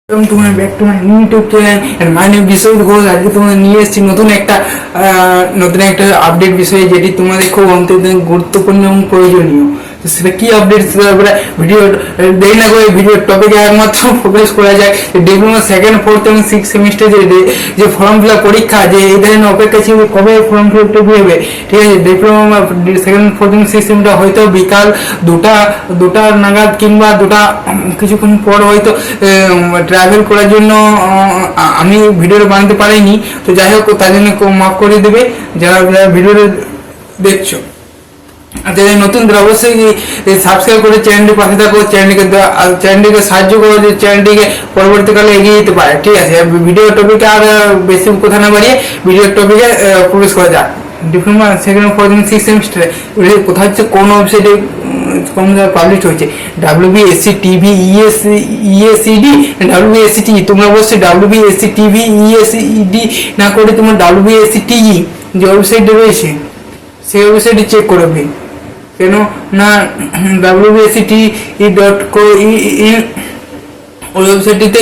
Welcome to my back to my YouTube channel and my name is Biswajit Ghosh। আজকে তোমাদের নিয়ে এসেছি নতুন একটা আপডেট বিষয়ে, যেটি তোমাদের খুব অত্যন্ত গুরুত্বপূর্ণ এবং প্রয়োজনীয়। তো সেটা কি আপডেট, ভিডিও দেরি না করে ভিডিওর টপিকে একমাত্র ফোকাস করা যায়। ডিপ্লোমা সেকেন্ড, ফোর্থ এবং সিক্স সেমিস্টার যে ফর্ম ফিল আপ পরীক্ষা, যে এই ধরনের অপেক্ষা ছিল কবে ফর্ম ফিল আপটা হবে। ঠিক আছে, ডিপ্লোমা সেকেন্ড, ফোর্থ এবং সিক্স সেমিস্টার হয়তো বিকাল দুটা নাগাদ কিংবা কিছুক্ষণ পর হয়তো ট্রাভেল করার জন্য আমি ভিডিওটা বানাতে পারিনি। তো যাই হোক, তার জন্য মাফ করে দেবে যারা ভিডিওটা দেখছো। আর যারা নতুন অবশ্যই সাবস্ক্রাইব করে চ্যানেলটি পাশে থাকো, চ্যানেলটিকে সাহায্য করো যে চ্যানেলটিকে পরবর্তীকালে এগিয়ে যেতে পারে। ঠিক আছে, ভিডিও টপিকে আর বেশি কথা না বাড়িয়ে ভিডিও টপিকে প্রবেশ করা যাক। ডিপ্লোমা সেকেন্ড, ফোর্থ এবং সিক্স সেমিস্টারে কোথাও হচ্ছে কোন ওয়েবসাইটে পাবলিশ হয়েছে, WBSC TV ESED WBSC TE। তোমরা অবশ্যই WBSC TV ESED না করে তোমার WBSC TE যে ওয়েবসাইটে রয়েছে সেই ওয়েবসাইটে চেক করবে। কেন না WBSCTE.co ওই ওয়েবসাইটটিতে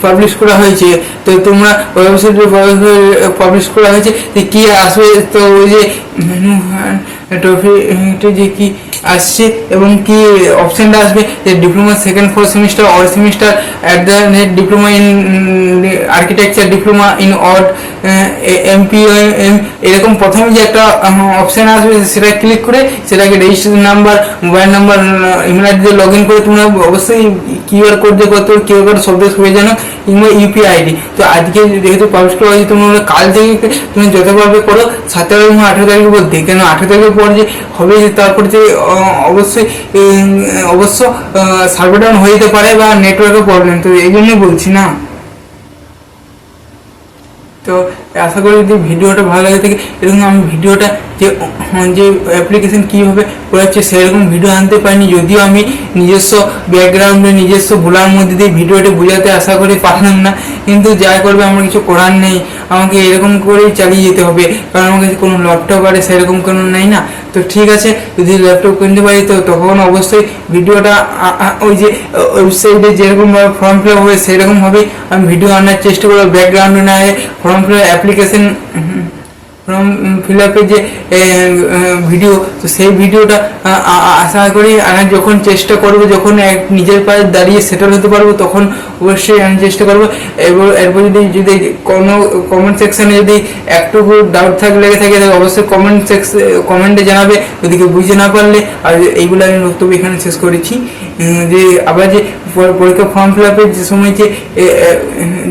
পাবলিশ করা হয়েছে। তো তোমরা ওই ওয়েবসাইটে পাবলিশ করা হয়েছে যে কী আসবে। তো ওই যে টপিকটা যে কি আসছে এবং কি অপশানটা আসবে, যে diploma second, fourth semester, all semester at the net, diploma in architecture, diploma in odd, MPM, এরকম প্রথমে যে একটা অপশান আসবে সেটা ক্লিক করে সেটাকে registration number, mobile number, email ID দিয়ে লগ ইন করে তোমরা অবশ্যই কিউআর কোড দিয়ে করতে হবে। কিউআর কোড শব্দ হয়ে জানো কিংবা UPI ID। তো আজকে যেহেতু পাবলিশ করা হয়েছে, তোমরা কাল থেকে তুমি যতভাবে করো 7 তারিখ এবং 18 তারিখের মধ্যে। কেন 18 তারিখের পর যে হবে, তারপর যে অবশ্য সার্ভার ডাউন হয়ে যেতে পারে বা নেটওয়ার্কের প্রবলেম, তো এই জন্যই বলছি না। তো আশা করি যদি ভিডিওটা ভালো লাগে থাকে, এরকম আমি ভিডিওটা যে অ্যাপ্লিকেশন কীভাবে করাচ্ছে সেরকম ভিডিও আনতে পারিনি, যদিও আমি নিজস্ব ব্যাকগ্রাউন্ডে নিজস্ব ভুলার মধ্যে দিয়ে ভিডিওটা বোঝাতে আশা করি পারলাম না। কিন্তু যা করবে আমার কিছু করার নেই, আমাকে এরকম করেই চালিয়ে যেতে হবে, কারণ আমার কাছে কোনো ল্যাপটপ আর সেরকম কোনো নেই না। তো ঠিক আছে, যদি ল্যাপটপ কিনতে পারি তো তখন অবশ্যই ভিডিওটা ওই যে ওয়েবসাইটে যেরকম ফর্ম ফিল আপ হবে সেরকমভাবেই আমি ভিডিও আনার চেষ্টা করবো। ব্যাকগ্রাউন্ডে না form fill up application form fill আপের যে ভিডিও, তো সেই ভিডিওটা আশা করি আমি যখন চেষ্টা করবো, যখন নিজের পায়ে দাঁড়িয়ে সেটেল হতে পারবো, তখন অবশ্যই আমি চেষ্টা করবো। এরপর যদি কোনো কমেন্ট সেকশানে যদি একটুকু ডাউট লেগে থাকে তাহলে অবশ্যই কমেন্টে জানাবে, যদি কেউ বুঝতে না পারলে। আর এইগুলো আমি বক্তব্য এখানে শেষ করেছি। যে আবার যে পরীক্ষা ফর্ম ফিল আপের যে সময়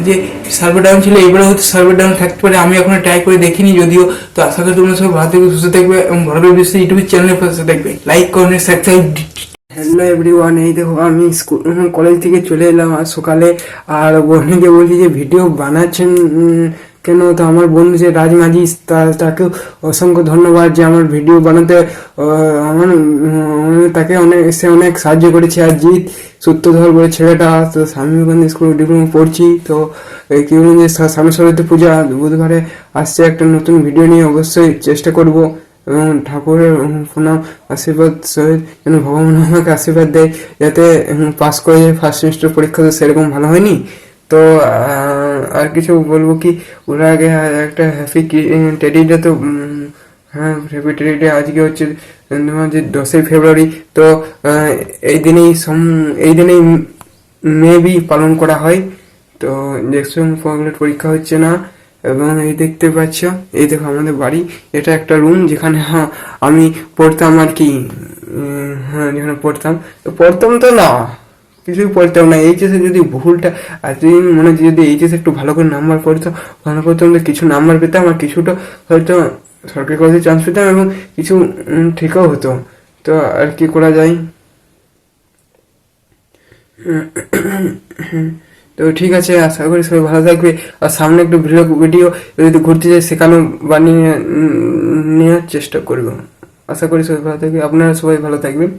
যে সার্ভার ডাউন ছিল, এইবারে হয়তো সার্ভার ডাউন থাকতে পারে, আমি এখনো ট্রাই করে দেখিনি যদিও। তো আশা করি তোমরা সব ভালো থেকে সুস্থ থাকবে এবং ভালো বিশ্ব ইউটিউব চ্যানেলের পাশে থাকবে। লাইক করুন, সাবস্ক্রাইব। হ্যালো এভরিওয়ান, এই দেখো আমি কলেজ থেকে চলে এলাম আজ সকালে। আর বোনকে বলছি যে ভিডিও বানাচ্ছেন কেন, তো আমার বন্ধু যে রাজমাঝি তাকেও অসংখ্য ধন্যবাদ যে আমার ভিডিও বানাতে আমার তাকে অনেক সাহায্য করেছে। আর জিৎ সূত্রধর বলে ছেলেটা, তো স্বামীগঞ্জ স্কুল ডিপ্লোমা পড়ছি। তো কি বলুন যে সামনে সরস্বতী পূজা বুধবারে আসছে, একটা নতুন ভিডিও নিয়ে অবশ্যই চেষ্টা করব এবং ঠাকুরের প্রণাম আশীর্বাদ সহিত যেন ভগবান আমাকে আশীর্বাদ দেয় যাতে পাস করে যায়। ফার্স্ট সেমিস্টার পরীক্ষা তো সেরকম ভালো হয়নি। তো আর কিছু বলবো কি, ওরা আগে একটা হ্যাপি টেডি ডে, তো হ্যাঁ হ্যাপি টেডি ডে আজকে হচ্ছে যে 10ই ফেব্রুয়ারি। তো এই দিনেই মেবি পালন করা হয়। তো জ্যাকসন পরীক্ষা হচ্ছে না। এবং এই দেখতে পাচ্ছ, এই দেখো আমাদের বাড়ি, এটা একটা রুম যেখানে আমি পড়তাম আর কি। হ্যাঁ, যেখানে পড়তাম তো না, কিছুই পড়তাম না। এইচএসে যদি ভুলটা এতদিন মনে হচ্ছে, যদি এইচএসে একটু ভালো করে নাম্বার পড়তাম তো কিছু নাম্বার পেতাম, আর কিছুটা হয়তো সরকারি কলেজে চান্স পেতাম এবং কিছু ঠিকও হতো। তো আর কি করা যায়। তো ঠিক আছে, আশা করি সবাই ভালো থাকবে। আর সামনে একটু ভিডিও যদি ঘুরতে যাই সেখানেও বানিয়ে নেওয়ার চেষ্টা করবো। আশা করি সবাই ভালো থাকবে, আপনারা সবাই ভালো থাকবেন।